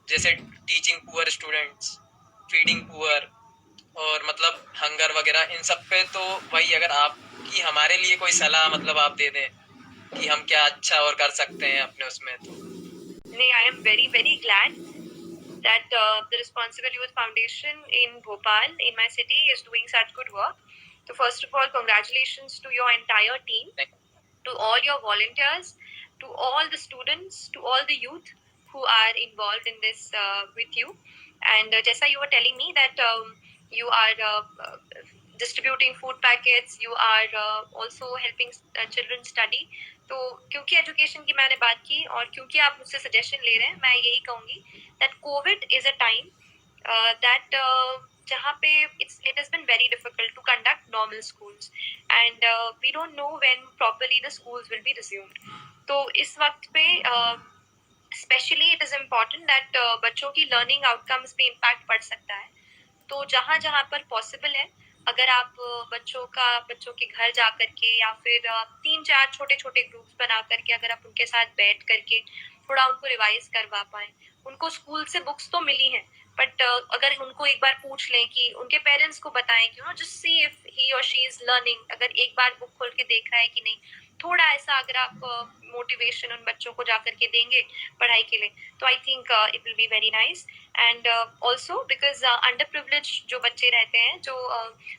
जैसे teaching poor students, feeding poor और मतलब हंगर वगैरह, इन सब पे। तो वही अगर आपकी हमारे लिए कोई सलाह मतलब आप दे दें कि हम क्या अच्छा और कर सकते हैं अपने उसमें, तो नहीं, I am very very glad that the Responsible Youth Foundation in Bhopal, in my city, is doing such good work. So first of all, congratulations to your entire team, to all your volunteers, to all the students, to all the youth who are involved in this with you. And Jessa, you were telling me that you are distributing food packets, you are also helping children study. तो क्योंकि education की मैंने बात की और क्योंकि आप मुझसे सजेशन ले रहे हैं, मैं यही कहूँगी that COVID is a time that जहाँ पे it has been very difficult to conduct normal schools and we don't know when properly the schools will be resumed. तो इस वक्त पे specially it is important that बच्चों की learning outcomes पे impact पड़ सकता है। तो जहाँ जहाँ पर पॉसिबल है, अगर आप बच्चों के घर जा करके या फिर 3-4 छोटे-छोटे ग्रुप्स बना करके अगर आप उनके साथ बैठ करके थोड़ा उनको रिवाइज़ करवा पाएँ। उनको स्कूल से बुक्स तो मिली हैं, बट अगर उनको एक बार पूछ लें कि उनके पेरेंट्स को बताएँ कि जस्ट सी इफ ही और शी इज़ लर्निंग, अगर एक बार बुक खोल के देख रहा है कि नहीं, थोड़ा ऐसा अगर आप मोटिवेशन उन बच्चों को जा करके देंगे पढ़ाई के लिए, तो I think it will be very nice. And also because under privilege जो बच्चे रहते हैं, जो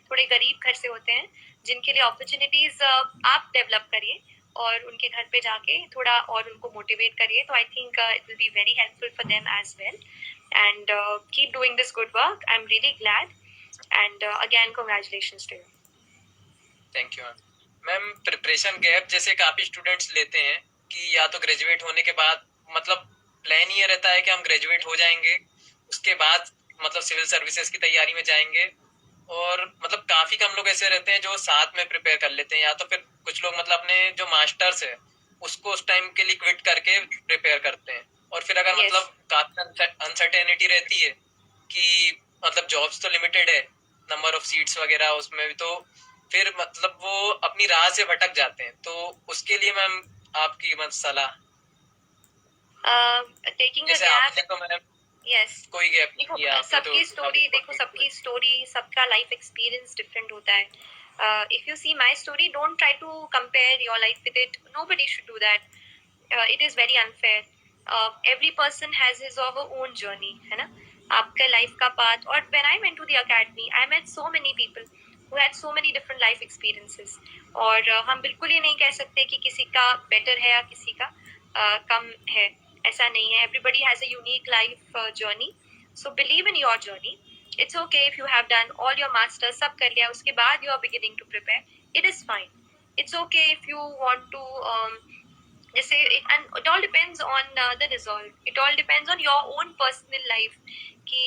थोड़े गरीब घर से होते हैं, जिनके लिए अपॉर्चुनिटीज आप डेवलप करिए और उनके घर पे जाके थोड़ा और उनको मोटिवेट करिए, तो I think it will be very helpful for them as well. And keep doing this good work, I am really glad and again congratulations to you. Thank you ma'am. Ma'am, preparation gap जैसे काफ़ी students लेते हैं कि या तो graduate होने के बाद मतलब प्लान ये रहता है कि हम ग्रेजुएट हो जाएंगे, उसके बाद मतलब सिविल सर्विसेज की तैयारी में जाएंगे, और मतलब काफ़ी कम लोग ऐसे रहते हैं जो साथ में प्रिपेयर कर लेते हैं, या तो फिर कुछ लोग मतलब अपने जो मास्टर्स है उसको उस टाइम के लिए क्विट करके प्रिपेयर करते हैं। और फिर अगर Yes. मतलब काफ़ी अनसर्टेनिटी रहती है कि मतलब जॉब्स तो लिमिटेड है, नंबर ऑफ सीट्स वगैरह उसमें भी, तो फिर मतलब वो अपनी राह से भटक जाते हैं। तो उसके लिए मैम आपकी मत सलाह, टेकिंग अ जैसे गैप। आपने तो मैम यस, कोई गैप नहीं देखो किया आपने, तो सबकी स्टोरी, देखो सबकी स्टोरी, सबका लाइफ एक्सपीरियंस डिफरेंट होता है। If you see my story, don't try to compare your life with it, nobody should do that, it is very unfair. Every person has his or her own journey, है ना, आपका life का path. और when I went to the academy, I met so many people who had so many different life experiences. और हम बिल्कुल ये नहीं कह सकते कि किसी का बेटर है या किसी का कम है, ऐसा नहीं है। Everybody has a unique life journey, so believe in your journey. It's okay if you have done all your masters, सब कर लिया, उसके बाद you are beginning to prepare, it is fine. It's okay if you want to जैसे and it all depends on the resolve, it all depends on your own personal life कि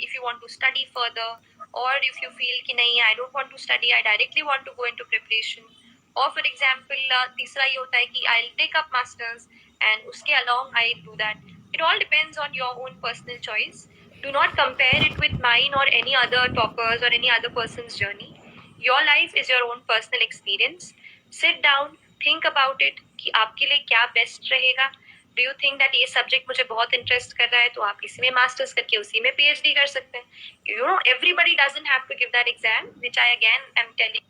if you want to study further or if you feel कि नहीं, I don't want to study, I directly want to go into preparation, or for example तीसरा ये होता है कि I'll take up masters and उसके along I do that. It all depends on your own personal choice. Do not compare it with mine or any other toppers or any other person's journey. Your life is your own personal experience. Sit down, think about it कि आपके लिए क्या best रहेगा। Do you think that ये subject मुझे बहुत interest कर रहा है, तो आप इसी में मास्टर्स करके उसी में पीएचडी कर सकते हैं। You know, everybody doesn't have to give that exam, which I again am telling